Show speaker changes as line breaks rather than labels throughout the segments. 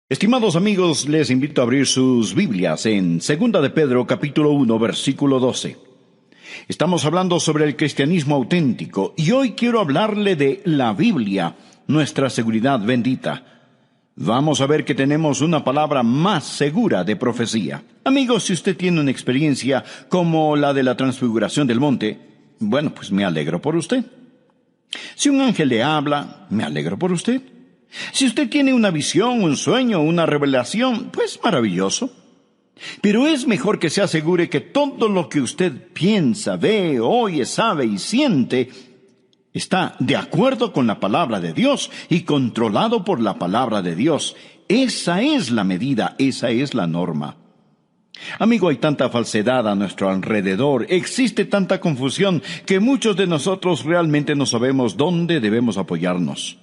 Estimados amigos, les invito a abrir sus Biblias en 2 de Pedro, capítulo 1, versículo 12. Estamos hablando sobre el cristianismo auténtico y hoy quiero hablarle de la Biblia, nuestra seguridad bendita. Vamos a ver que tenemos una palabra más segura de profecía. Amigos, si usted tiene una experiencia como la de la transfiguración del monte, bueno, pues me alegro por usted. Si un ángel le habla, me alegro por usted. Si usted tiene una visión, un sueño, una revelación, pues maravilloso. Pero es mejor que se asegure que todo lo que usted piensa, ve, oye, sabe y siente está de acuerdo con la palabra de Dios y controlado por la palabra de Dios. Esa es la medida, esa es la norma. Amigo, hay tanta falsedad a nuestro alrededor, existe tanta confusión que muchos de nosotros realmente no sabemos dónde debemos apoyarnos.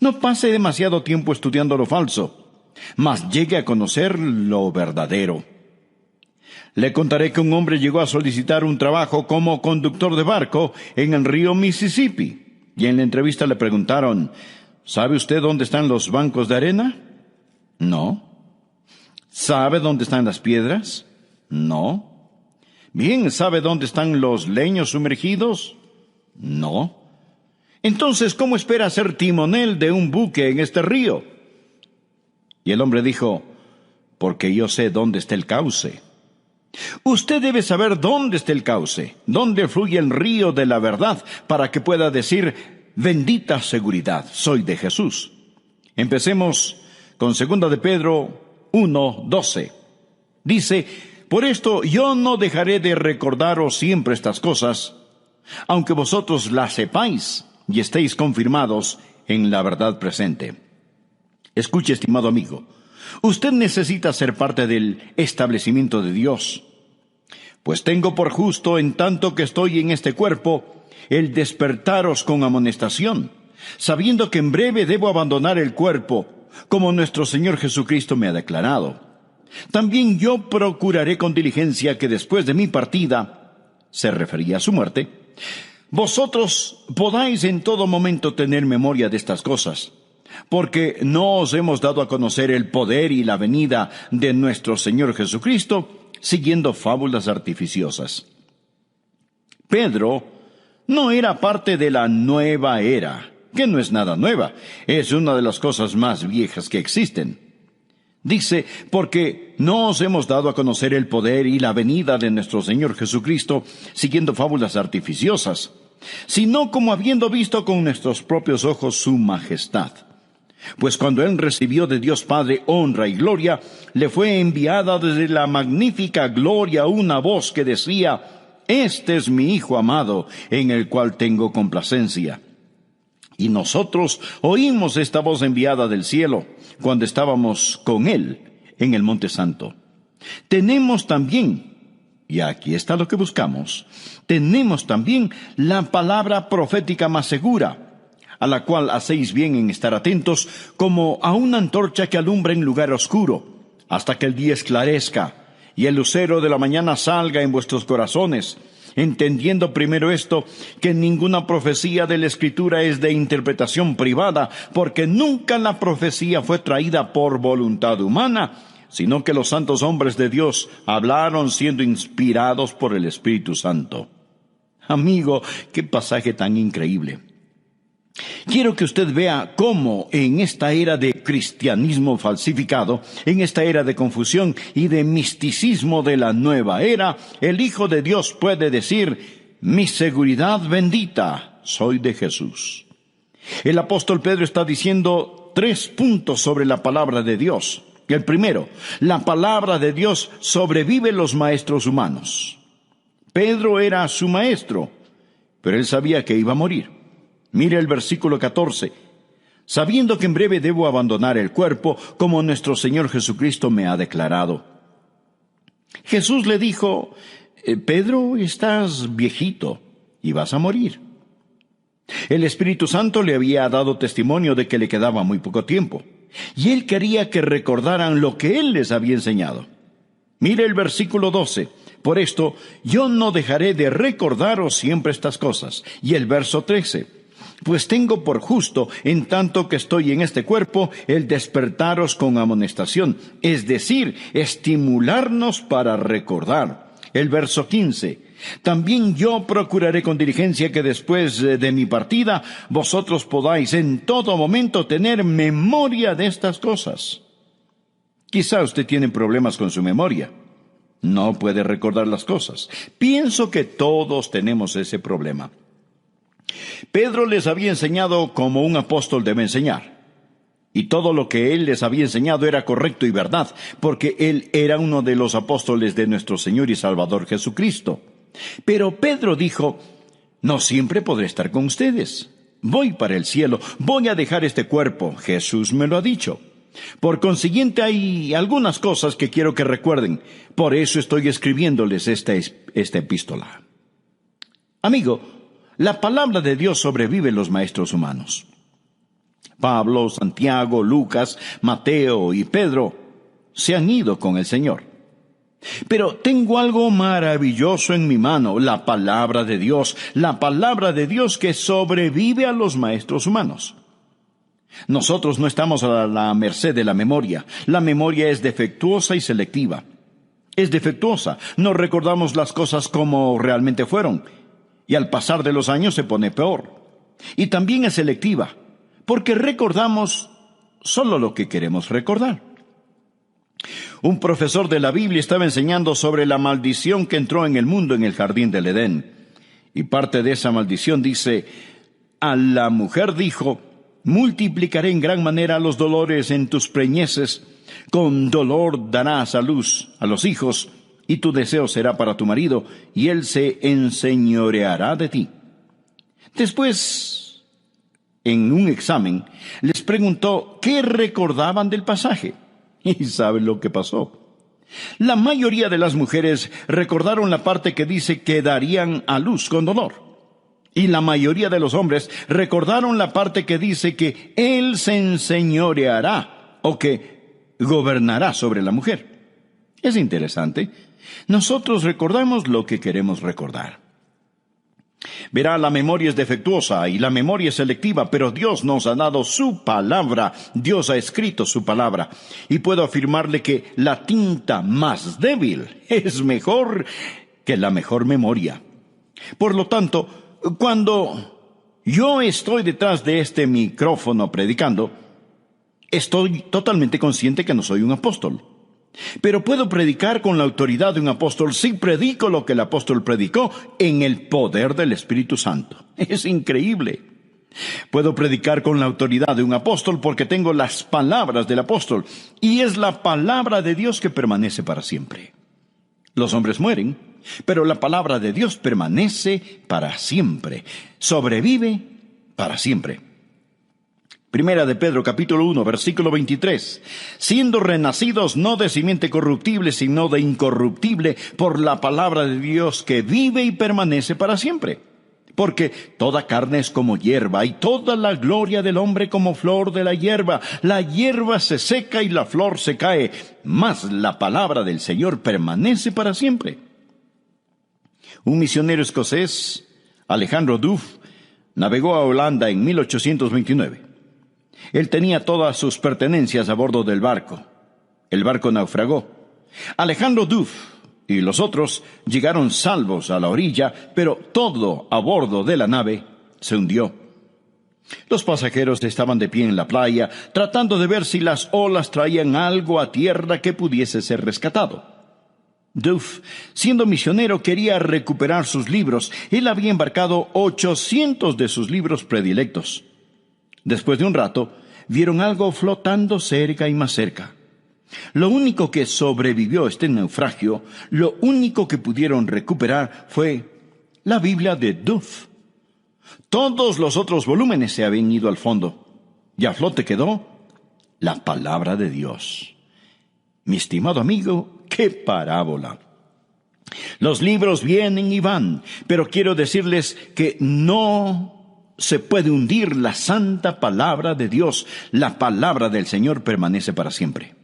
No pase demasiado tiempo estudiando lo falso, mas llegue a conocer lo verdadero. Le contaré que un hombre llegó a solicitar un trabajo como conductor de barco en el río Mississippi. Y en la entrevista le preguntaron, ¿sabe usted dónde están los bancos de arena? No. ¿Sabe dónde están las piedras? No. Bien, ¿sabe dónde están los leños sumergidos? No. Entonces, ¿cómo espera ser timonel de un buque en este río? Y el hombre dijo, porque yo sé dónde está el cauce. Usted debe saber dónde está el cauce, dónde fluye el río de la verdad, para que pueda decir, bendita seguridad, soy de Jesús. Empecemos con 2 de Pedro 1:12. Dice, por esto yo no dejaré de recordaros siempre estas cosas, aunque vosotros las sepáis y estéis confirmados en la verdad presente. Escuche, estimado amigo, usted necesita ser parte del establecimiento de Dios. Pues tengo por justo, en tanto que estoy en este cuerpo, el despertaros con amonestación, sabiendo que en breve debo abandonar el cuerpo, como nuestro Señor Jesucristo me ha declarado. También yo procuraré con diligencia que después de mi partida, se refería a su muerte, vosotros podáis en todo momento tener memoria de estas cosas, porque no os hemos dado a conocer el poder y la venida de nuestro Señor Jesucristo, siguiendo fábulas artificiosas. Pedro no era parte de la nueva era, que no es nada nueva, es una de las cosas más viejas que existen. Dice, porque no os hemos dado a conocer el poder y la venida de nuestro Señor Jesucristo, siguiendo fábulas artificiosas, sino como habiendo visto con nuestros propios ojos su majestad. Pues cuando él recibió de Dios Padre honra y gloria, le fue enviada desde la magnífica gloria una voz que decía, este es mi Hijo amado, en el cual tengo complacencia. Y nosotros oímos esta voz enviada del cielo, cuando estábamos con él en el Monte Santo. Tenemos también, y aquí está lo que buscamos, tenemos también la palabra profética más segura, a la cual hacéis bien en estar atentos, como a una antorcha que alumbra en lugar oscuro, hasta que el día esclarezca, y el lucero de la mañana salga en vuestros corazones, entendiendo primero esto, que ninguna profecía de la Escritura es de interpretación privada, porque nunca la profecía fue traída por voluntad humana, sino que los santos hombres de Dios hablaron siendo inspirados por el Espíritu Santo. Amigo, qué pasaje tan increíble. Quiero que usted vea cómo en esta era de cristianismo falsificado, en esta era de confusión y de misticismo de la nueva era, el Hijo de Dios puede decir, mi seguridad bendita, soy de Jesús. El apóstol Pedro está diciendo 3 puntos sobre la palabra de Dios. El primero, la palabra de Dios sobrevive los maestros humanos. Pedro era su maestro, pero él sabía que iba a morir. Mire el versículo 14. Sabiendo que en breve debo abandonar el cuerpo, como nuestro Señor Jesucristo me ha declarado. Jesús le dijo, Pedro, estás viejito y vas a morir. El Espíritu Santo le había dado testimonio de que le quedaba muy poco tiempo, y él quería que recordaran lo que él les había enseñado. Mire el versículo 12. Por esto, yo no dejaré de recordaros siempre estas cosas. Y el verso 13. Pues tengo por justo, en tanto que estoy en este cuerpo, el despertaros con amonestación, es decir, estimularnos para recordar. El verso 15. También yo procuraré con diligencia que después de mi partida, vosotros podáis en todo momento tener memoria de estas cosas. Quizá usted tiene problemas con su memoria. No puede recordar las cosas. Pienso que todos tenemos ese problema. Pedro les había enseñado como un apóstol debe enseñar. Y todo lo que él les había enseñado era correcto y verdad, porque él era uno de los apóstoles de nuestro Señor y Salvador Jesucristo. Pero Pedro dijo, no siempre podré estar con ustedes. Voy para el cielo, voy a dejar este cuerpo. Jesús me lo ha dicho. Por consiguiente, hay algunas cosas que quiero que recuerden. Por eso estoy escribiéndoles esta epístola. Amigo, la palabra de Dios sobrevive en los maestros humanos. Pablo, Santiago, Lucas, Mateo y Pedro se han ido con el Señor. Pero tengo algo maravilloso en mi mano, la palabra de Dios que sobrevive a los maestros humanos. Nosotros no estamos a la merced de la memoria. La memoria es defectuosa y selectiva. Es defectuosa, no recordamos las cosas como realmente fueron, y al pasar de los años se pone peor. Y también es selectiva, porque recordamos solo lo que queremos recordar. Un profesor de la Biblia estaba enseñando sobre la maldición que entró en el mundo en el jardín del Edén. Y parte de esa maldición dice, a la mujer dijo, multiplicaré en gran manera los dolores en tus preñeces, con dolor darás a luz a los hijos, y tu deseo será para tu marido, y él se enseñoreará de ti. Después, en un examen, les preguntó qué recordaban del pasaje. ¿Y saben lo que pasó? La mayoría de las mujeres recordaron la parte que dice que darían a luz con dolor. Y la mayoría de los hombres recordaron la parte que dice que él se enseñoreará o que gobernará sobre la mujer. Es interesante. Nosotros recordamos lo que queremos recordar. Verá, la memoria es defectuosa y la memoria es selectiva, pero Dios nos ha dado su palabra. Dios ha escrito su palabra. Y puedo afirmarle que la tinta más débil es mejor que la mejor memoria. Por lo tanto, cuando yo estoy detrás de este micrófono predicando, estoy totalmente consciente que no soy un apóstol. Pero puedo predicar con la autoridad de un apóstol si predico lo que el apóstol predicó en el poder del Espíritu Santo. Es increíble. Puedo predicar con la autoridad de un apóstol porque tengo las palabras del apóstol, y es la palabra de Dios que permanece para siempre. Los hombres mueren, pero la palabra de Dios permanece para siempre, sobrevive para siempre. Primera de Pedro, capítulo 1, versículo 23. Siendo renacidos no de simiente corruptible, sino de incorruptible, por la palabra de Dios que vive y permanece para siempre. Porque toda carne es como hierba, y toda la gloria del hombre como flor de la hierba. La hierba se seca y la flor se cae, mas la palabra del Señor permanece para siempre. Un misionero escocés, Alejandro Duff, navegó a Holanda en 1829. Él tenía todas sus pertenencias a bordo del barco. El barco naufragó. Alejandro Duff y los otros llegaron salvos a la orilla, pero todo a bordo de la nave se hundió. Los pasajeros estaban de pie en la playa, tratando de ver si las olas traían algo a tierra que pudiese ser rescatado. Duff, siendo misionero, quería recuperar sus libros. Él había embarcado 800 de sus libros predilectos. Después de un rato, vieron algo flotando cerca y más cerca. Lo único que sobrevivió a este naufragio, lo único que pudieron recuperar fue la Biblia de Duff. Todos los otros volúmenes se habían ido al fondo, y a flote quedó la palabra de Dios. Mi estimado amigo, ¡qué parábola! Los libros vienen y van, pero quiero decirles que no se puede hundir la santa palabra de Dios. La palabra del Señor permanece para siempre.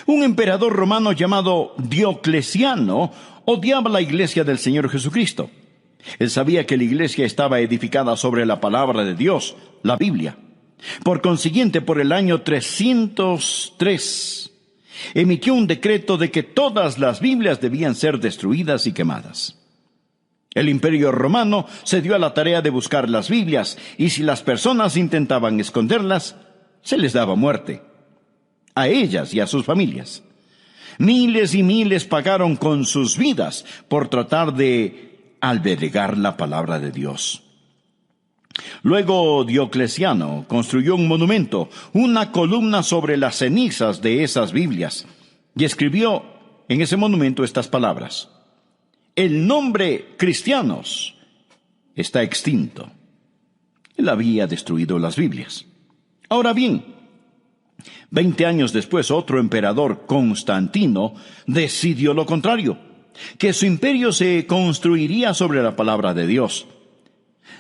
Un emperador romano llamado Diocleciano odiaba la iglesia del Señor Jesucristo. Él sabía que la iglesia estaba edificada sobre la palabra de Dios, la Biblia. Por consiguiente, por el año 303, emitió un decreto de que todas las Biblias debían ser destruidas y quemadas. El Imperio Romano se dio a la tarea de buscar las Biblias, y si las personas intentaban esconderlas, se les daba muerte, a ellas y a sus familias. Miles y miles pagaron con sus vidas por tratar de albergar la palabra de Dios. Luego Diocleciano construyó un monumento, una columna sobre las cenizas de esas Biblias, y escribió en ese monumento estas palabras: el nombre cristianos está extinto. Él había destruido las Biblias. Ahora bien, 20 años después, otro emperador, Constantino, decidió lo contrario, que su imperio se construiría sobre la palabra de Dios.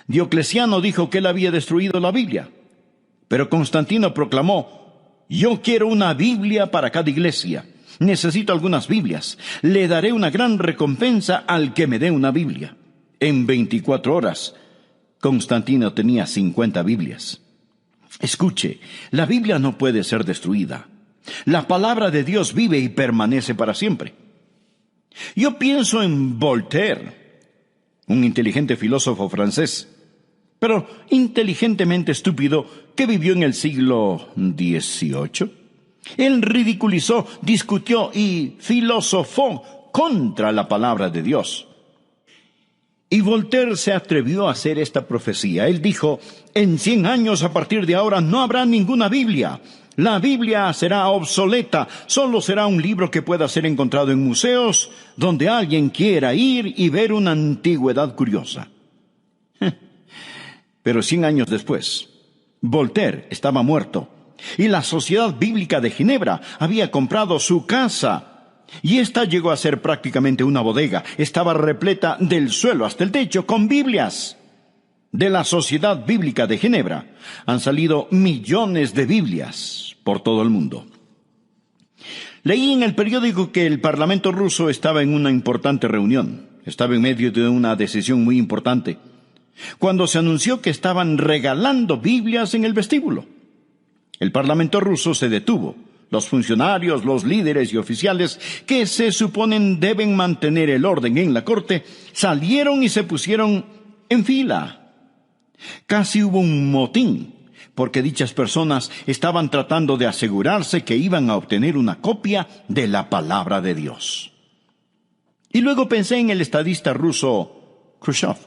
Diocleciano dijo que él había destruido la Biblia, pero Constantino proclamó: yo quiero una Biblia para cada iglesia. Necesito algunas Biblias. Le daré una gran recompensa al que me dé una Biblia. En 24 horas, Constantino tenía 50 Biblias. Escuche, la Biblia no puede ser destruida. La palabra de Dios vive y permanece para siempre. Yo pienso en Voltaire, un inteligente filósofo francés, pero inteligentemente estúpido, que vivió en el siglo XVIII. Él ridiculizó, discutió y filosofó contra la palabra de Dios. Y Voltaire se atrevió a hacer esta profecía. Él dijo: en 100 años a partir de ahora no habrá ninguna Biblia. La Biblia será obsoleta. Solo será un libro que pueda ser encontrado en museos donde alguien quiera ir y ver una antigüedad curiosa. Pero 100 años después, Voltaire estaba muerto y la Sociedad Bíblica de Ginebra había comprado su casa. Y esta llegó a ser prácticamente una bodega. Estaba repleta del suelo hasta el techo con Biblias. De la Sociedad Bíblica de Ginebra han salido millones de Biblias por todo el mundo. Leí en el periódico que el Parlamento ruso estaba en una importante reunión. Estaba en medio de una decisión muy importante, cuando se anunció que estaban regalando Biblias en el vestíbulo. El Parlamento ruso se detuvo. Los funcionarios, los líderes y oficiales que se suponen deben mantener el orden en la corte, salieron y se pusieron en fila. Casi hubo un motín, porque dichas personas estaban tratando de asegurarse que iban a obtener una copia de la palabra de Dios. Y luego pensé en el estadista ruso Khrushchev,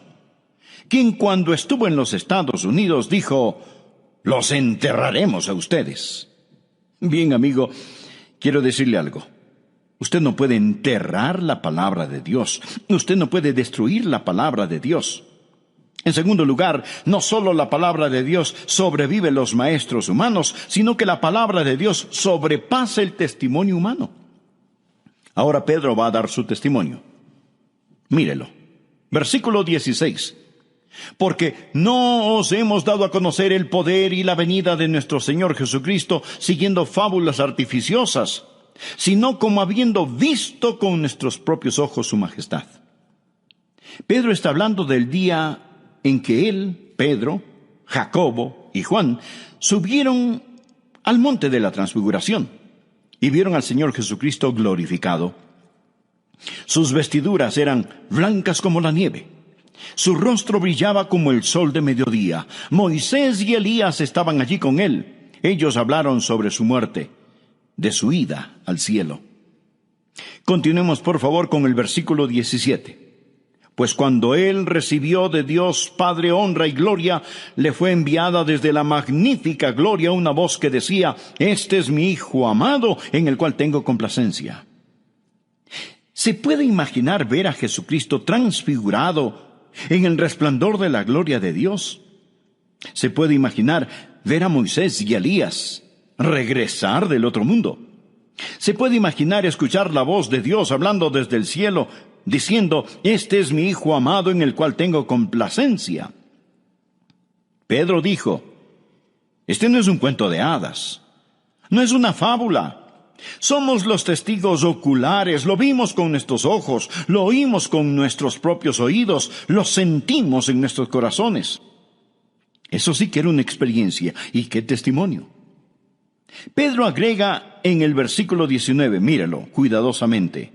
quien cuando estuvo en los Estados Unidos dijo: los enterraremos a ustedes. Bien, amigo, quiero decirle algo. Usted no puede enterrar la palabra de Dios. Usted no puede destruir la palabra de Dios. En segundo lugar, no solo la palabra de Dios sobrevive los maestros humanos, sino que la palabra de Dios sobrepasa el testimonio humano. Ahora Pedro va a dar su testimonio. Mírelo. Versículo 16. Porque no os hemos dado a conocer el poder y la venida de nuestro Señor Jesucristo siguiendo fábulas artificiosas, sino como habiendo visto con nuestros propios ojos su majestad. Pedro está hablando del día en que él, Pedro, Jacobo y Juan subieron al monte de la transfiguración y vieron al Señor Jesucristo glorificado. Sus vestiduras eran blancas como la nieve. Su rostro brillaba como el sol de mediodía. Moisés y Elías estaban allí con él. Ellos hablaron sobre su muerte, de su ida al cielo. Continuemos por favor con el versículo 17. Pues cuando él recibió de Dios Padre honra y gloria, le fue enviada desde la magnífica gloria una voz que decía: este es mi Hijo amado, en el cual tengo complacencia. ¿Se puede imaginar ver a Jesucristo transfigurado en el resplandor de la gloria de Dios? ¿Se puede imaginar ver a Moisés y Elías regresar del otro mundo? ¿Se puede imaginar escuchar la voz de Dios hablando desde el cielo, diciendo: este es mi Hijo amado en el cual tengo complacencia? Pedro dijo: este no es un cuento de hadas, no es una fábula. Somos los testigos oculares, lo vimos con nuestros ojos, lo oímos con nuestros propios oídos, lo sentimos en nuestros corazones. Eso sí que era una experiencia, y qué testimonio. Pedro agrega en el versículo 19, míralo cuidadosamente: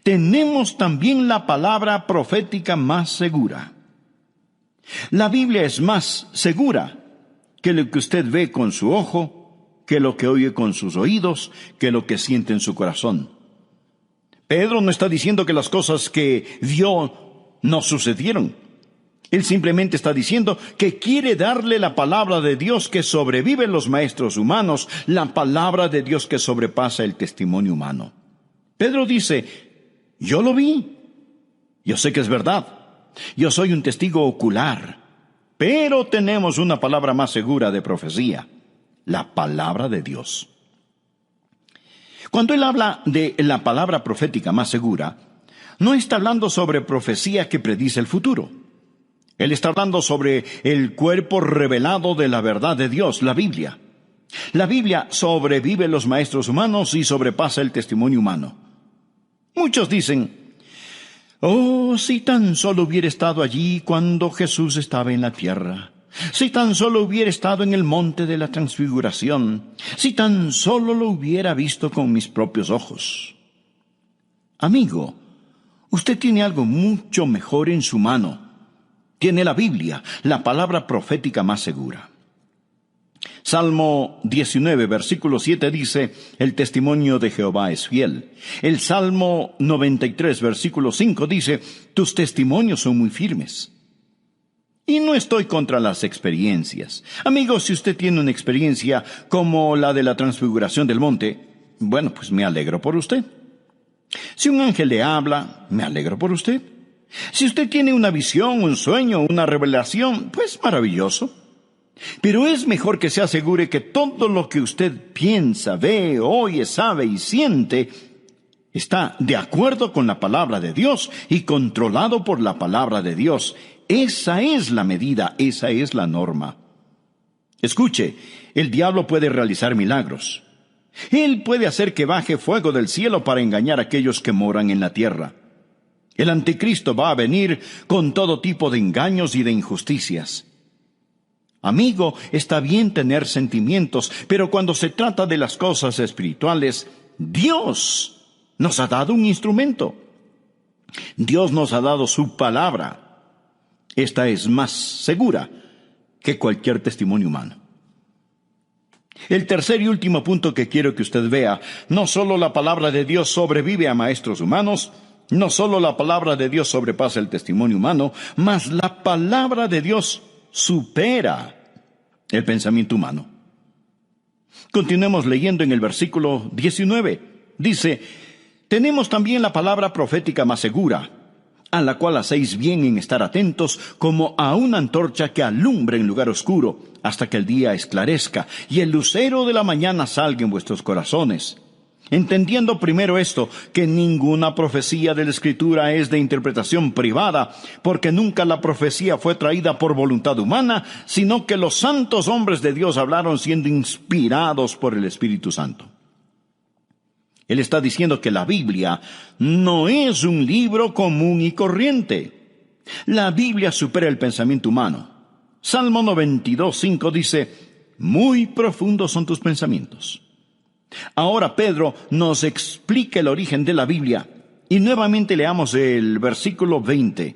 tenemos también la palabra profética más segura. La Biblia es más segura que lo que usted ve con su ojo, que lo que oye con sus oídos, que lo que siente en su corazón. Pedro no está diciendo que las cosas que vio no sucedieron. Él simplemente está diciendo que quiere darle la palabra de Dios que sobrevive en los maestros humanos, la palabra de Dios que sobrepasa el testimonio humano. Pedro dice: yo lo vi, yo sé que es verdad, yo soy un testigo ocular, pero tenemos una palabra más segura de profecía, la palabra de Dios. Cuando él habla de la palabra profética más segura, no está hablando sobre profecía que predice el futuro. Él está hablando sobre el cuerpo revelado de la verdad de Dios, la Biblia. La Biblia sobrevive los maestros humanos y sobrepasa el testimonio humano. Muchos dicen: oh, si tan solo hubiera estado allí cuando Jesús estaba en la tierra. Si tan solo hubiera estado en el monte de la transfiguración. Si tan solo lo hubiera visto con mis propios ojos. Amigo, usted tiene algo mucho mejor en su mano. Tiene la Biblia, la palabra profética más segura. Salmo 19, versículo 7 dice: el testimonio de Jehová es fiel. El Salmo 93, versículo 5 dice: tus testimonios son muy firmes. Y no estoy contra las experiencias. Amigos, si usted tiene una experiencia como la de la transfiguración del monte, bueno, pues me alegro por usted. Si un ángel le habla, me alegro por usted. Si usted tiene una visión, un sueño, una revelación, pues maravilloso. Pero es mejor que se asegure que todo lo que usted piensa, ve, oye, sabe y siente está de acuerdo con la palabra de Dios y controlado por la palabra de Dios. Esa es la medida, esa es la norma. Escuche, el diablo puede realizar milagros. Él puede hacer que baje fuego del cielo para engañar a aquellos que moran en la tierra. El anticristo va a venir con todo tipo de engaños y de injusticias. Amigo, está bien tener sentimientos, pero cuando se trata de las cosas espirituales, Dios nos ha dado un instrumento. Dios nos ha dado su palabra. Esta es más segura que cualquier testimonio humano. El tercer y último punto que quiero que usted vea: no solo la palabra de Dios sobrevive a maestros humanos, no solo la palabra de Dios sobrepasa el testimonio humano, mas la palabra de Dios supera el pensamiento humano. Continuemos leyendo en el versículo 19. Dice: tenemos también la palabra profética más segura, a la cual hacéis bien en estar atentos, como a una antorcha que alumbra en lugar oscuro, hasta que el día esclarezca y el lucero de la mañana salga en vuestros corazones. Entendiendo primero esto, que ninguna profecía de la Escritura es de interpretación privada, porque nunca la profecía fue traída por voluntad humana, sino que los santos hombres de Dios hablaron siendo inspirados por el Espíritu Santo. Él está diciendo que la Biblia no es un libro común y corriente. La Biblia supera el pensamiento humano. Salmo 92:5 dice: muy profundos son tus pensamientos. Ahora Pedro nos explica el origen de la Biblia, y nuevamente leamos el versículo 20.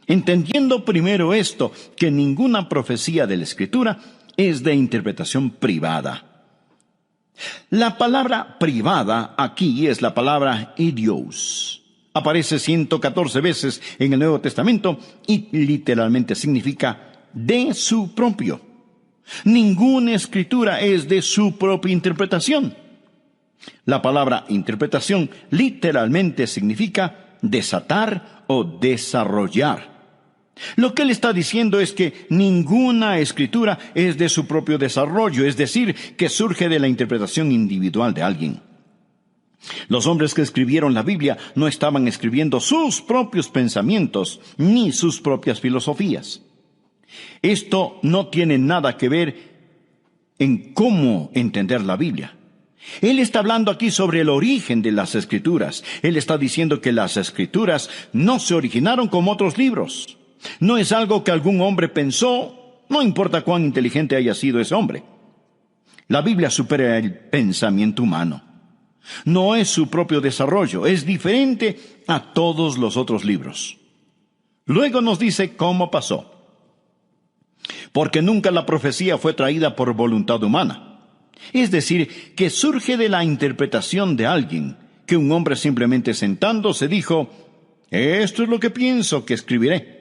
Entendiendo primero esto, que ninguna profecía de la Escritura es de interpretación privada. La palabra privada aquí es la palabra idios. Aparece 114 veces en el Nuevo Testamento y literalmente significa de su propio. Ninguna escritura es de su propia interpretación. La palabra interpretación literalmente significa desatar o desarrollar. Lo que él está diciendo es que ninguna escritura es de su propio desarrollo, es decir, que surge de la interpretación individual de alguien. Los hombres que escribieron la Biblia no estaban escribiendo sus propios pensamientos ni sus propias filosofías. Esto no tiene nada que ver en cómo entender la Biblia. Él está hablando aquí sobre el origen de las Escrituras. Él está diciendo que las Escrituras no se originaron como otros libros. No es algo que algún hombre pensó, no importa cuán inteligente haya sido ese hombre. La Biblia supera el pensamiento humano. No es su propio desarrollo, es diferente a todos los otros libros. Luego nos dice cómo pasó. Porque nunca la profecía fue traída por voluntad humana. Es decir, que surge de la interpretación de alguien, que un hombre simplemente sentándose dijo, esto es lo que pienso que escribiré.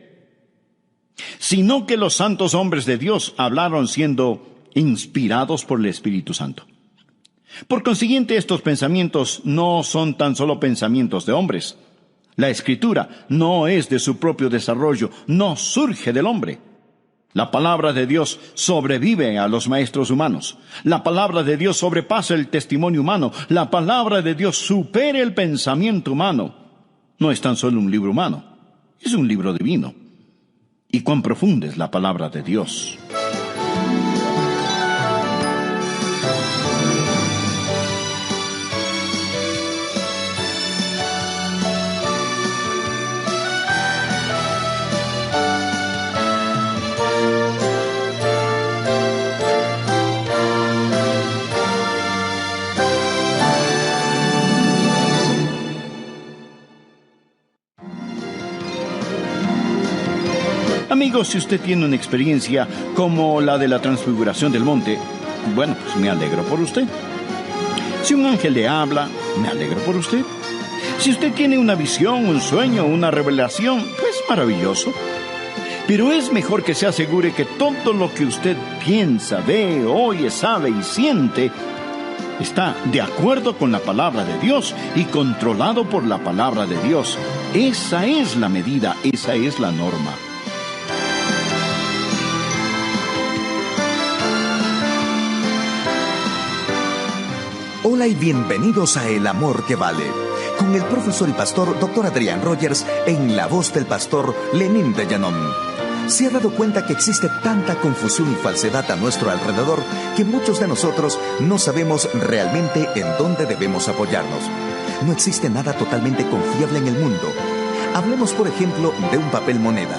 Sino que los santos hombres de Dios hablaron siendo inspirados por el Espíritu Santo. Por consiguiente, estos pensamientos no son tan solo pensamientos de hombres. La Escritura no es de su propio desarrollo, no surge del hombre. La palabra de Dios sobrevive a los maestros humanos. La palabra de Dios sobrepasa el testimonio humano. La palabra de Dios supera el pensamiento humano. No es tan solo un libro humano, es un libro divino. Y cuán profunda es la palabra de Dios. Amigos, si usted tiene una experiencia como la de la transfiguración del monte, bueno, pues me alegro por usted. Si un ángel le habla, me alegro por usted. Si usted tiene una visión, un sueño, una revelación, pues maravilloso. Pero es mejor que se asegure que todo lo que usted piensa, ve, oye, sabe y siente está de acuerdo con la palabra de Dios y controlado por la palabra de Dios. Esa es la medida, esa es la norma.
Hola y bienvenidos a El Amor que Vale, con el profesor y pastor Dr. Adrián Rogers en la voz del pastor Lenín de Llanón. ¿Se ha dado cuenta que existe tanta confusión y falsedad a nuestro alrededor que muchos de nosotros no sabemos realmente en dónde debemos apoyarnos? No existe nada totalmente confiable en el mundo. Hablemos, por ejemplo, de un papel moneda.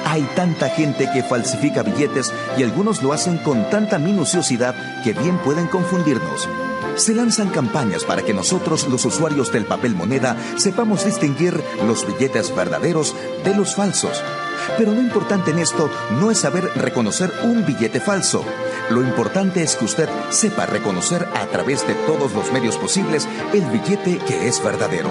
Hay tanta gente que falsifica billetes y algunos lo hacen con tanta minuciosidad que bien pueden confundirnos. Se lanzan campañas para que nosotros, los usuarios del papel moneda, sepamos distinguir los billetes verdaderos de los falsos. Pero lo importante en esto no es saber reconocer un billete falso. Lo importante es que usted sepa reconocer a través de todos los medios posibles el billete que es verdadero.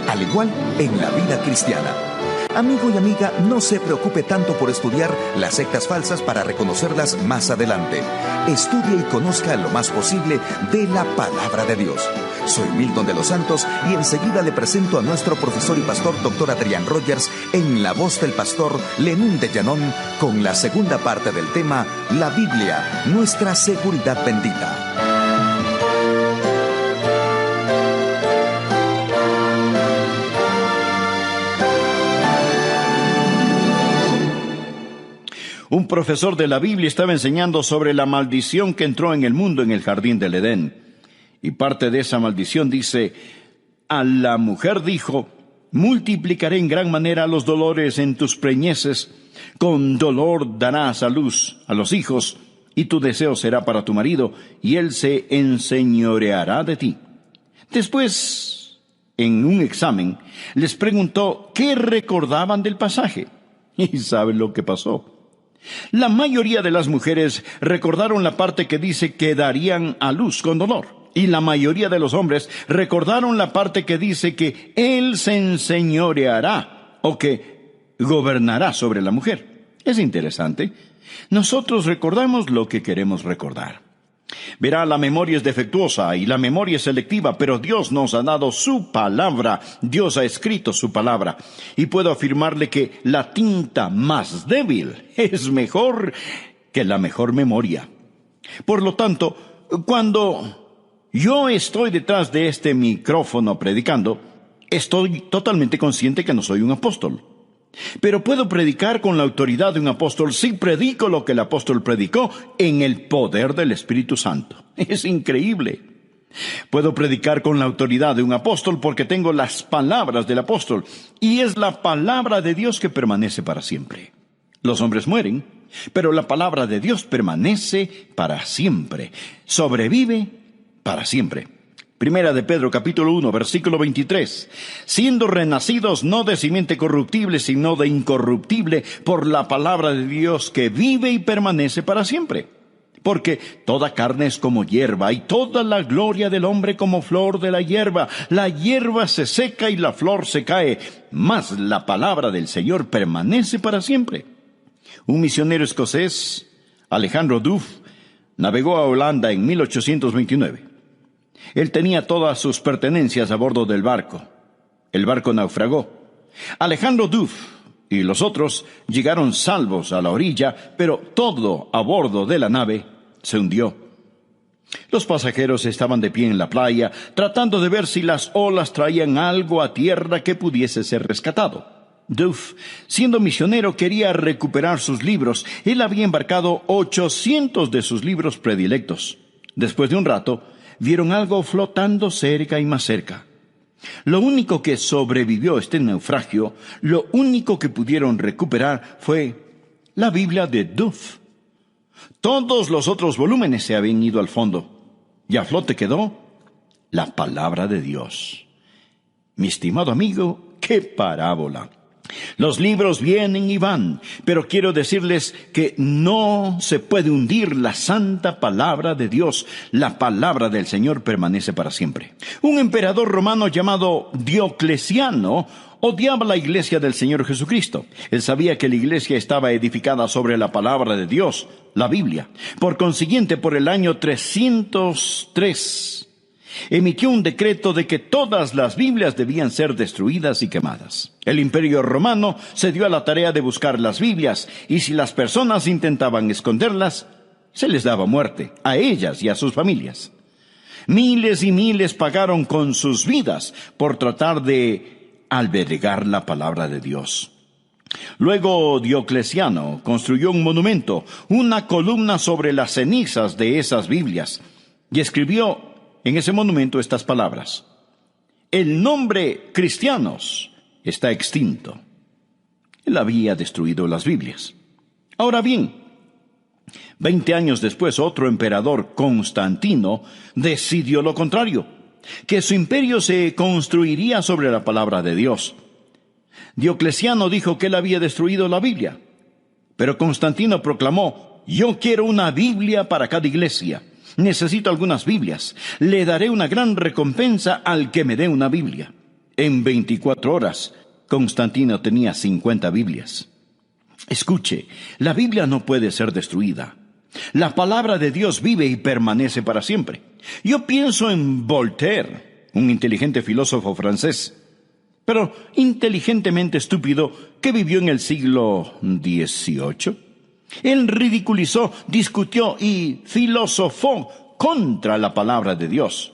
Al igual en la vida cristiana. Amigo y amiga, no se preocupe tanto por estudiar las sectas falsas para reconocerlas más adelante. Estudie y conozca lo más posible de la palabra de Dios. Soy Milton de los Santos y enseguida le presento a nuestro profesor y pastor Dr. Adrián Rogers en la voz del pastor Lenín de Llanón con la segunda parte del tema La Biblia, nuestra seguridad bendita.
Un profesor de la Biblia estaba enseñando sobre la maldición que entró en el mundo en el jardín del Edén. Y parte de esa maldición dice, a la mujer dijo, multiplicaré en gran manera los dolores en tus preñeces, con dolor darás a luz a los hijos, y tu deseo será para tu marido, y él se enseñoreará de ti. Después, en un examen, les preguntó qué recordaban del pasaje. ¿Y saben lo que pasó? La mayoría de las mujeres recordaron la parte que dice que darían a luz con dolor. Y la mayoría de los hombres recordaron la parte que dice que Él se enseñoreará o que gobernará sobre la mujer. Es interesante. Nosotros recordamos lo que queremos recordar. Verá, la memoria es defectuosa y la memoria es selectiva, pero Dios nos ha dado su palabra. Dios ha escrito su palabra. Y puedo afirmarle que la tinta más débil es mejor que la mejor memoria. Por lo tanto, cuando yo estoy detrás de este micrófono predicando, estoy totalmente consciente que no soy un apóstol. Pero puedo predicar con la autoridad de un apóstol si predico lo que el apóstol predicó en el poder del Espíritu Santo. Es increíble. Puedo predicar con la autoridad de un apóstol porque tengo las palabras del apóstol, y es la palabra de Dios que permanece para siempre. Los hombres mueren, pero la palabra de Dios permanece para siempre, sobrevive para siempre. Primera de Pedro, capítulo 1, versículo 23. Siendo renacidos no de simiente corruptible, sino de incorruptible, por la palabra de Dios que vive y permanece para siempre. Porque toda carne es como hierba, y toda la gloria del hombre como flor de la hierba. La hierba se seca y la flor se cae, mas la palabra del Señor permanece para siempre. Un misionero escocés, Alejandro Duff, navegó a Holanda en 1829. Él tenía todas sus pertenencias a bordo del barco. El barco naufragó. Alejandro Duff y los otros llegaron salvos a la orilla, pero todo a bordo de la nave se hundió. Los pasajeros estaban de pie en la playa, tratando de ver si las olas traían algo a tierra que pudiese ser rescatado. Duff, siendo misionero, quería recuperar sus libros. Él había embarcado 800 de sus libros predilectos. Después de un rato, vieron algo flotando cerca y más cerca. Lo único que sobrevivió a este naufragio, lo único que pudieron recuperar fue la Biblia de Duff. Todos los otros volúmenes se habían ido al fondo, y a flote quedó la palabra de Dios. Mi estimado amigo, ¡qué parábola! Los libros vienen y van, pero quiero decirles que no se puede hundir la santa palabra de Dios. La palabra del Señor permanece para siempre. Un emperador romano llamado Diocleciano odiaba la iglesia del Señor Jesucristo. Él sabía que la iglesia estaba edificada sobre la palabra de Dios, la Biblia. Por consiguiente, por el año 303, emitió un decreto de que todas las Biblias debían ser destruidas y quemadas. El Imperio Romano se dio a la tarea de buscar las Biblias, y si las personas intentaban esconderlas, se les daba muerte, a ellas y a sus familias. Miles y miles pagaron con sus vidas por tratar de albergar la palabra de Dios. Luego Diocleciano construyó un monumento, una columna sobre las cenizas de esas Biblias, y escribió en ese monumento estas palabras: el nombre cristianos está extinto. Él había destruido las Biblias. Ahora bien, 20 años después, otro emperador, Constantino, decidió lo contrario, que su imperio se construiría sobre la palabra de Dios. Diocleciano dijo que él había destruido la Biblia, pero Constantino proclamó: yo quiero una Biblia para cada iglesia. Necesito algunas Biblias. Le daré una gran recompensa al que me dé una Biblia. En 24 horas, Constantino tenía 50 Biblias. Escuche, la Biblia no puede ser destruida. La palabra de Dios vive y permanece para siempre. Yo pienso en Voltaire, un inteligente filósofo francés, pero inteligentemente estúpido, que vivió en el siglo XVIII. Él ridiculizó, discutió y filosofó contra la palabra de Dios.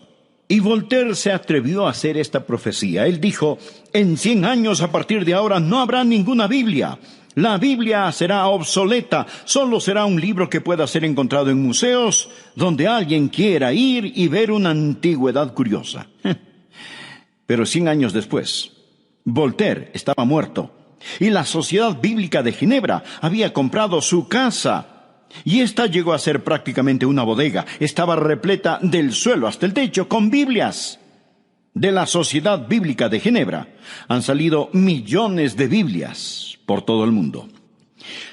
Y Voltaire se atrevió a hacer esta profecía. Él dijo: en 100 años a partir de ahora no habrá ninguna Biblia. La Biblia será obsoleta. Solo será un libro que pueda ser encontrado en museos donde alguien quiera ir y ver una antigüedad curiosa. Pero 100 años después, Voltaire estaba muerto. Y la Sociedad Bíblica de Ginebra había comprado su casa, y esta llegó a ser prácticamente una bodega. Estaba repleta del suelo hasta el techo con Biblias. De la Sociedad Bíblica de Ginebra han salido millones de Biblias por todo el mundo.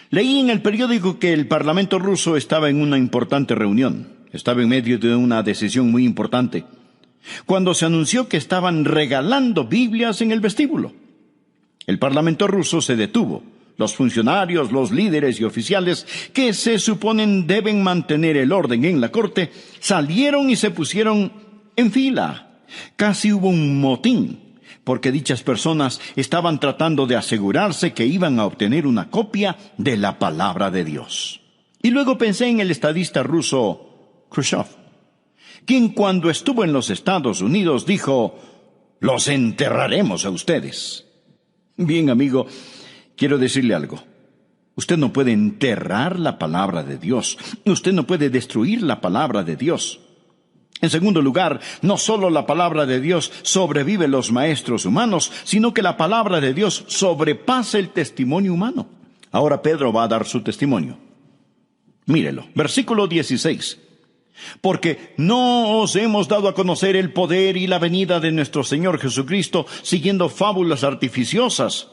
Leí en el periódico que el Parlamento ruso estaba en una importante reunión. Estaba en medio de una decisión muy importante, cuando se anunció que estaban regalando Biblias en el vestíbulo. El Parlamento ruso se detuvo. Los funcionarios, los líderes y oficiales que se suponen deben mantener el orden en la corte, salieron y se pusieron en fila. Casi hubo un motín, porque dichas personas estaban tratando de asegurarse que iban a obtener una copia de la palabra de Dios. Y luego pensé en el estadista ruso Khrushchev, quien cuando estuvo en los Estados Unidos dijo: los enterraremos a ustedes. Bien, amigo, quiero decirle algo. Usted no puede enterrar la palabra de Dios. Usted no puede destruir la palabra de Dios. En segundo lugar, no solo la palabra de Dios sobrevive los maestros humanos, sino que la palabra de Dios sobrepasa el testimonio humano. Ahora Pedro va a dar su testimonio. Mírelo, versículo 16. Porque no os hemos dado a conocer el poder y la venida de nuestro Señor Jesucristo siguiendo fábulas artificiosas,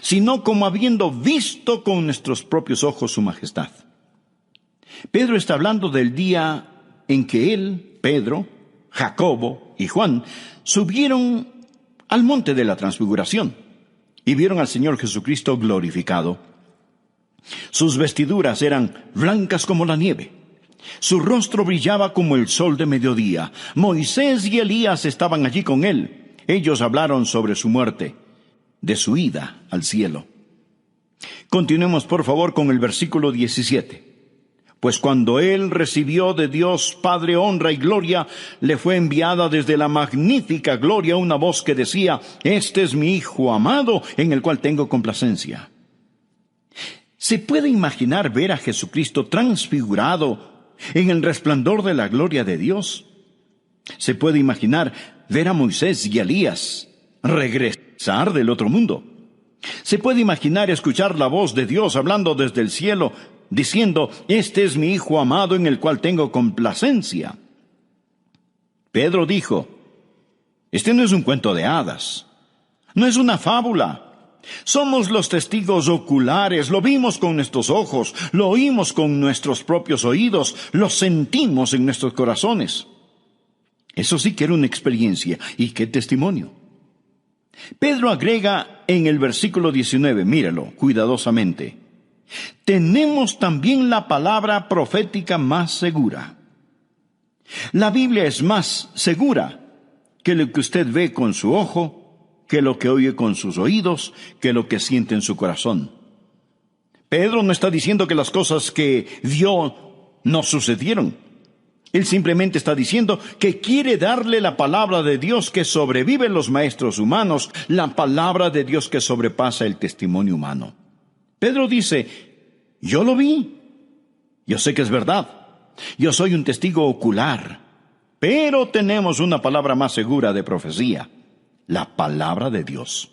sino como habiendo visto con nuestros propios ojos su majestad. Pedro está hablando del día en que él, Pedro, Jacobo y Juan subieron al monte de la transfiguración y vieron al Señor Jesucristo glorificado. Sus vestiduras eran blancas como la nieve. Su rostro brillaba como el sol de mediodía. Moisés y Elías estaban allí con él. Ellos hablaron sobre su muerte, de su ida al cielo. Continuemos por favor con el versículo 17. Pues cuando él recibió de Dios Padre honra y gloria, le fue enviada desde la magnífica gloria una voz que decía: Este es mi Hijo amado, en el cual tengo complacencia. ¿Se puede imaginar ver a Jesucristo transfigurado en el resplandor de la gloria de Dios? ¿Se puede imaginar ver a Moisés y Elías regresar del otro mundo? ¿Se puede imaginar escuchar la voz de Dios hablando desde el cielo, diciendo: Este es mi Hijo amado en el cual tengo complacencia? Pedro dijo: este no es un cuento de hadas, no es una fábula. Somos los testigos oculares, lo vimos con nuestros ojos, lo oímos con nuestros propios oídos, lo sentimos en nuestros corazones. Eso sí que era una experiencia, y qué testimonio. Pedro agrega en el versículo 19, míralo cuidadosamente: tenemos también la palabra profética más segura. La Biblia es más segura que lo que usted ve con su ojo, que lo que oye con sus oídos, que lo que siente en su corazón. Pedro no está diciendo que las cosas que vio no sucedieron. Él simplemente está diciendo que quiere darle la palabra de Dios que sobrevive en los maestros humanos, la palabra de Dios que sobrepasa el testimonio humano. Pedro dice: yo lo vi, yo sé que es verdad, yo soy un testigo ocular, pero tenemos una palabra más segura de profecía: la palabra de Dios.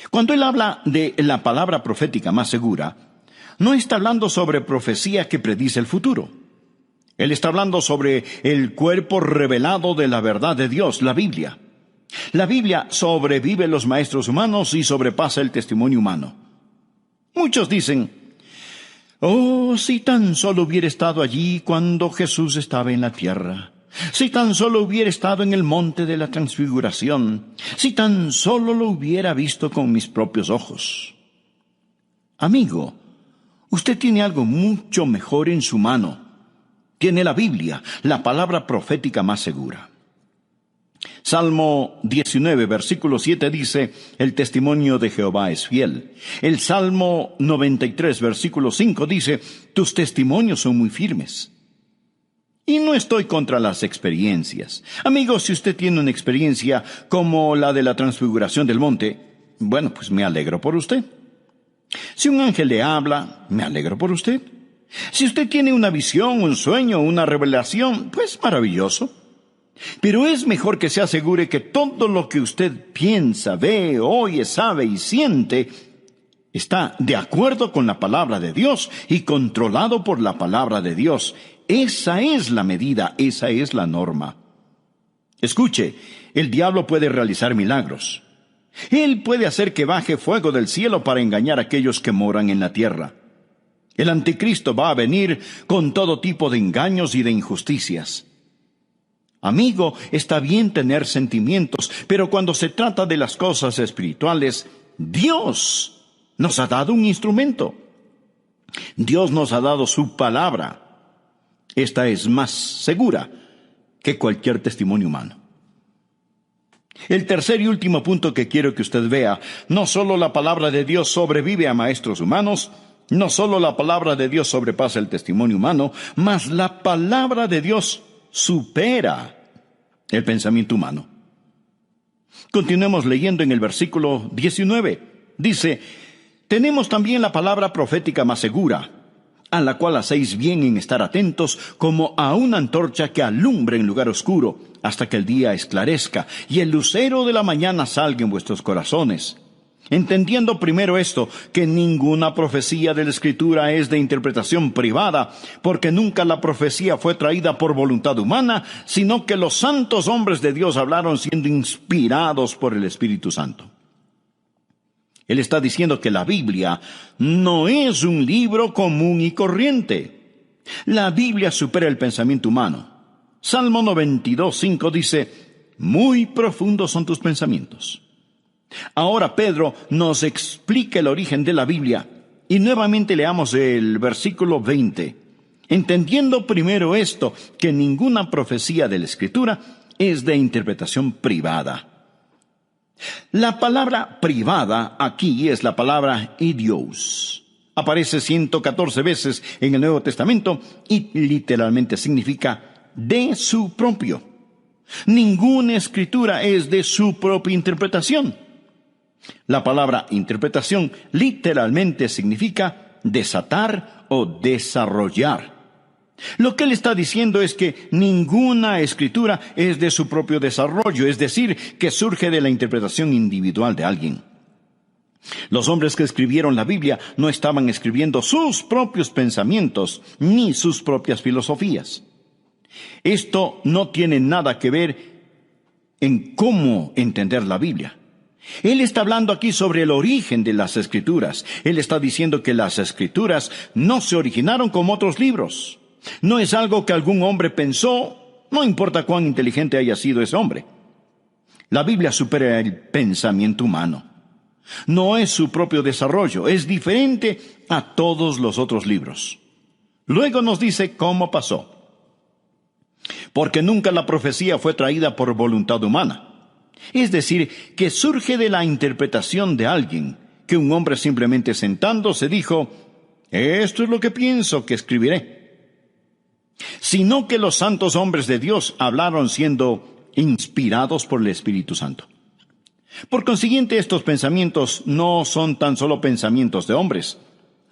Cuando él habla de la palabra profética más segura, no está hablando sobre profecía que predice el futuro. Él está hablando sobre el cuerpo revelado de la verdad de Dios, la Biblia. La Biblia sobrevive los maestros humanos y sobrepasa el testimonio humano. Muchos dicen: oh, si tan solo hubiera estado allí cuando Jesús estaba en la tierra. Si tan solo hubiera estado en el monte de la transfiguración, si tan solo lo hubiera visto con mis propios ojos. Amigo, usted tiene algo mucho mejor en su mano. Tiene la Biblia, la palabra profética más segura. Salmo 19, versículo 7 dice: el testimonio de Jehová es fiel. El Salmo 93, versículo 5 dice: tus testimonios son muy firmes. Y no estoy contra las experiencias. Amigos, si usted tiene una experiencia como la de la transfiguración del monte, bueno, pues me alegro por usted. Si un ángel le habla, me alegro por usted. Si usted tiene una visión, un sueño, una revelación, pues maravilloso. Pero es mejor que se asegure que todo lo que usted piensa, ve, oye, sabe y siente está de acuerdo con la palabra de Dios y controlado por la palabra de Dios. Esa es la medida, esa es la norma. Escuche, el diablo puede realizar milagros. Él puede hacer que baje fuego del cielo para engañar a aquellos que moran en la tierra. El anticristo va a venir con todo tipo de engaños y de injusticias. Amigo, está bien tener sentimientos, pero cuando se trata de las cosas espirituales, Dios nos ha dado un instrumento. Dios nos ha dado su palabra. Esta es más segura que cualquier testimonio humano. El tercer y último punto que quiero que usted vea: no solo la palabra de Dios sobrevive a maestros humanos, no solo la palabra de Dios sobrepasa el testimonio humano, mas la palabra de Dios supera el pensamiento humano. Continuemos leyendo en el versículo 19. Dice: tenemos también la palabra profética más segura, a la cual hacéis bien en estar atentos, como a una antorcha que alumbra en lugar oscuro, hasta que el día esclarezca, y el lucero de la mañana salga en vuestros corazones. Entendiendo primero esto, que ninguna profecía de la Escritura es de interpretación privada, porque nunca la profecía fue traída por voluntad humana, sino que los santos hombres de Dios hablaron siendo inspirados por el Espíritu Santo. Él está diciendo que la Biblia no es un libro común y corriente. La Biblia supera el pensamiento humano. Salmo 92:5 dice, muy profundos son tus pensamientos. Ahora Pedro nos explica el origen de la Biblia, y nuevamente leamos el versículo 20. Entendiendo primero esto, que ninguna profecía de la Escritura es de interpretación privada. La palabra privada aquí es la palabra idios. Aparece 114 veces en el Nuevo Testamento y literalmente significa de su propio. Ninguna escritura es de su propia interpretación. La palabra interpretación literalmente significa desatar o desarrollar. Lo que él está diciendo es que ninguna escritura es de su propio desarrollo, es decir, que surge de la interpretación individual de alguien. Los hombres que escribieron la Biblia no estaban escribiendo sus propios pensamientos ni sus propias filosofías. Esto no tiene nada que ver en cómo entender la Biblia. Él está hablando aquí sobre el origen de las Escrituras. Él está diciendo que las Escrituras no se originaron como otros libros. No es algo que algún hombre pensó, no importa cuán inteligente haya sido ese hombre. La Biblia supera el pensamiento humano. No es su propio desarrollo, es diferente a todos los otros libros. Luego nos dice cómo pasó. Porque nunca la profecía fue traída por voluntad humana. Es decir, que surge de la interpretación de alguien, que un hombre simplemente sentándose dijo, esto es lo que pienso que escribiré. Sino que los santos hombres de Dios hablaron siendo inspirados por el Espíritu Santo. Por consiguiente, estos pensamientos no son tan solo pensamientos de hombres.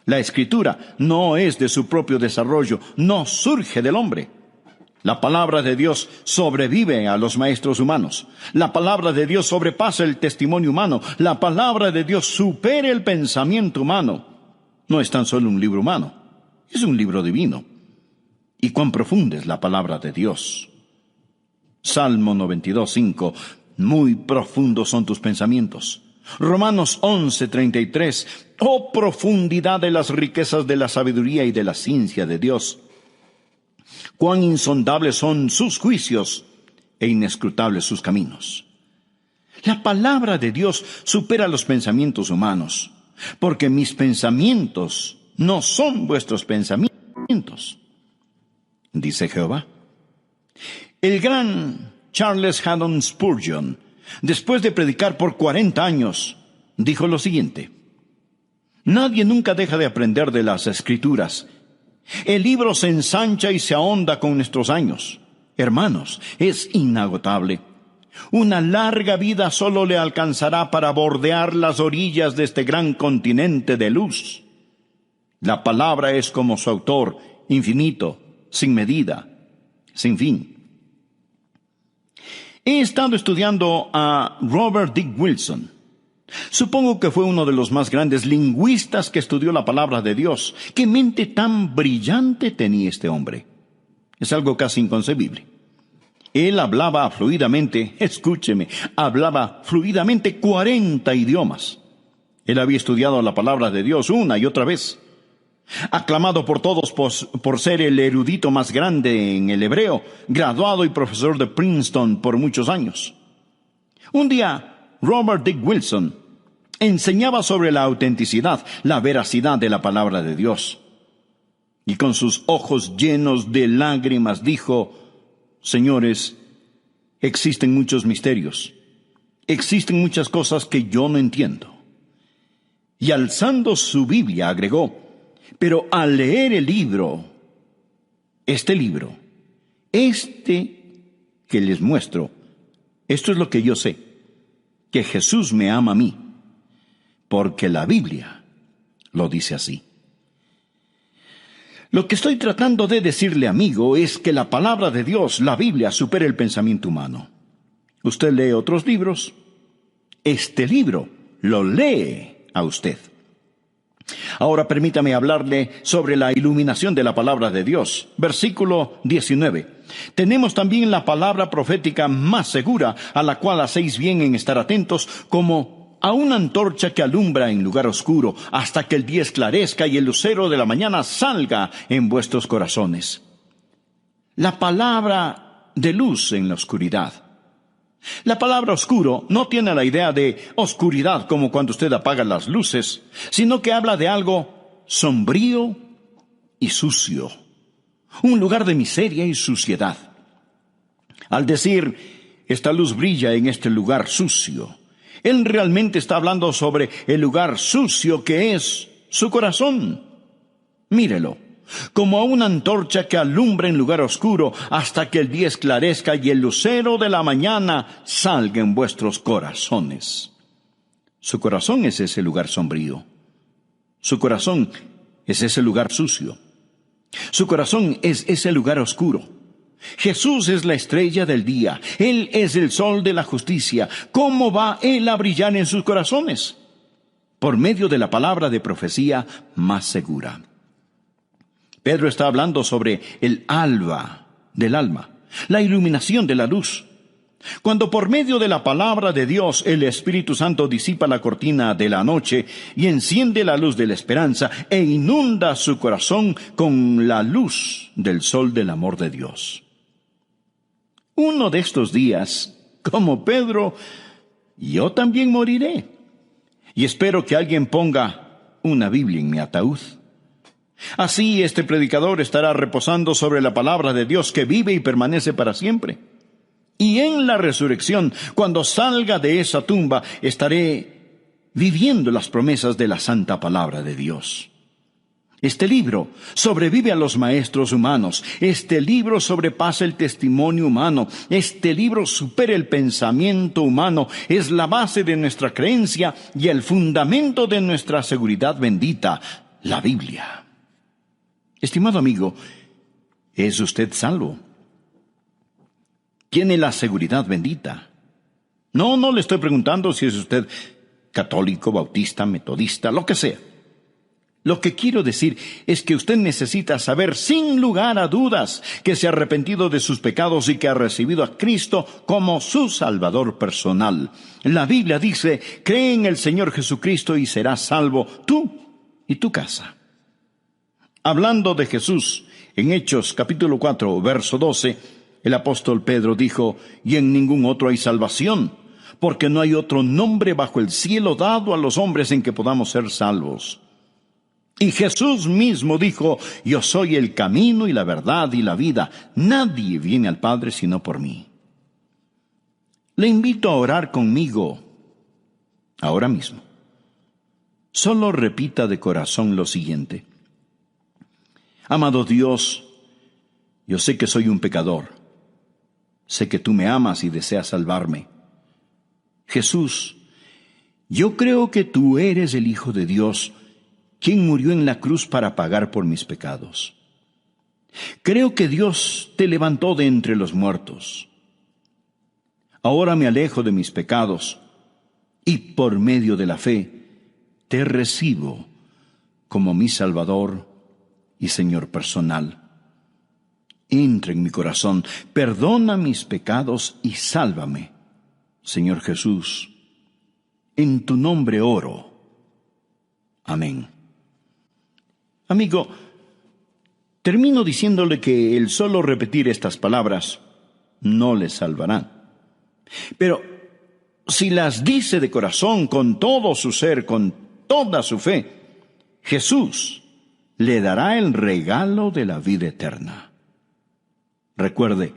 La Escritura no es de su propio desarrollo, no surge del hombre. La palabra de Dios sobrevive a los maestros humanos. La palabra de Dios sobrepasa el testimonio humano. La palabra de Dios supera el pensamiento humano. No es tan solo un libro humano, es un libro divino. Y cuán profunda es la palabra de Dios. Salmo 92:5, muy profundos son tus pensamientos. Romanos 11:33, oh profundidad de las riquezas de la sabiduría y de la ciencia de Dios. Cuán insondables son sus juicios e inescrutables sus caminos. La palabra de Dios supera los pensamientos humanos, porque mis pensamientos no son vuestros pensamientos, dice Jehová. El gran Charles Haddon Spurgeon, después de predicar por 40 años, dijo lo siguiente: nadie nunca deja de aprender de las Escrituras. El libro se ensancha y se ahonda con nuestros años. Hermanos, es inagotable. Una larga vida solo le alcanzará para bordear las orillas de este gran continente de luz. La palabra es como su autor, infinito, sin medida, sin fin. He estado estudiando a Robert Dick Wilson. Supongo que fue uno de los más grandes lingüistas que estudió la palabra de Dios. ¡Qué mente tan brillante tenía este hombre! Es algo casi inconcebible. Él hablaba fluidamente, escúcheme, hablaba fluidamente 40 idiomas. Él había estudiado la palabra de Dios una y otra vez. Aclamado por todos por ser el erudito más grande en el hebreo, graduado y profesor de Princeton por muchos años. Un día, Robert Dick Wilson enseñaba sobre la autenticidad, la veracidad de la palabra de Dios. Y con sus ojos llenos de lágrimas dijo: señores, existen muchos misterios, existen muchas cosas que yo no entiendo. Y alzando su Biblia agregó: pero al leer el libro, este que les muestro, esto es lo que yo sé, que Jesús me ama a mí, porque la Biblia lo dice así. Lo que estoy tratando de decirle, amigo, es que la palabra de Dios, la Biblia, supera el pensamiento humano. Usted lee otros libros. Este libro lo lee a usted. Ahora permítame hablarle sobre la iluminación de la palabra de Dios. Versículo 19. Tenemos también la palabra profética más segura, a la cual hacéis bien en estar atentos, como a una antorcha que alumbra en lugar oscuro, hasta que el día esclarezca y el lucero de la mañana salga en vuestros corazones. La palabra de luz en la oscuridad. La palabra oscuro no tiene la idea de oscuridad como cuando usted apaga las luces, sino que habla de algo sombrío y sucio, un lugar de miseria y suciedad. Al decir, esta luz brilla en este lugar sucio, él realmente está hablando sobre el lugar sucio que es su corazón. Mírelo. Como a una antorcha que alumbra en lugar oscuro hasta que el día esclarezca y el lucero de la mañana salga en vuestros corazones. Su corazón es ese lugar sombrío. Su corazón es ese lugar sucio. Su corazón es ese lugar oscuro. Jesús es la estrella del día. Él es el sol de la justicia. ¿Cómo va Él a brillar en sus corazones? Por medio de la palabra de profecía más segura. Pedro está hablando sobre el alba del alma, la iluminación de la luz. Cuando por medio de la palabra de Dios el Espíritu Santo disipa la cortina de la noche y enciende la luz de la esperanza e inunda su corazón con la luz del sol del amor de Dios. Uno de estos días, como Pedro, yo también moriré. Y espero que alguien ponga una Biblia en mi ataúd. Así este predicador estará reposando sobre la palabra de Dios que vive y permanece para siempre. Y en la resurrección, cuando salga de esa tumba, estaré viviendo las promesas de la santa palabra de Dios. Este libro sobrevive a los maestros humanos. Este libro sobrepasa el testimonio humano. Este libro supera el pensamiento humano. Es la base de nuestra creencia y el fundamento de nuestra seguridad bendita, la Biblia. Estimado amigo, ¿es usted salvo? ¿Tiene la seguridad bendita? No le estoy preguntando si es usted católico, bautista, metodista, lo que sea. Lo que quiero decir es que usted necesita saber sin lugar a dudas que se ha arrepentido de sus pecados y que ha recibido a Cristo como su Salvador personal. La Biblia dice, cree en el Señor Jesucristo y serás salvo tú y tu casa. Hablando de Jesús, en Hechos capítulo 4, verso 12, el apóstol Pedro dijo, y en ningún otro hay salvación, porque no hay otro nombre bajo el cielo dado a los hombres en que podamos ser salvos. Y Jesús mismo dijo, yo soy el camino y la verdad y la vida. Nadie viene al Padre sino por mí. Le invito a orar conmigo ahora mismo. Solo repita de corazón lo siguiente. Amado Dios, yo sé que soy un pecador. Sé que tú me amas y deseas salvarme. Jesús, yo creo que tú eres el Hijo de Dios, quien murió en la cruz para pagar por mis pecados. Creo que Dios te levantó de entre los muertos. Ahora me alejo de mis pecados y por medio de la fe te recibo como mi Salvador y Señor personal. Entra en mi corazón, perdona mis pecados y sálvame, Señor Jesús. En tu nombre oro. Amén. Amigo, termino diciéndole que el solo repetir estas palabras no le salvarán. Pero si las dice de corazón, con todo su ser, con toda su fe, Jesús le dará el regalo de la vida eterna. Recuerde,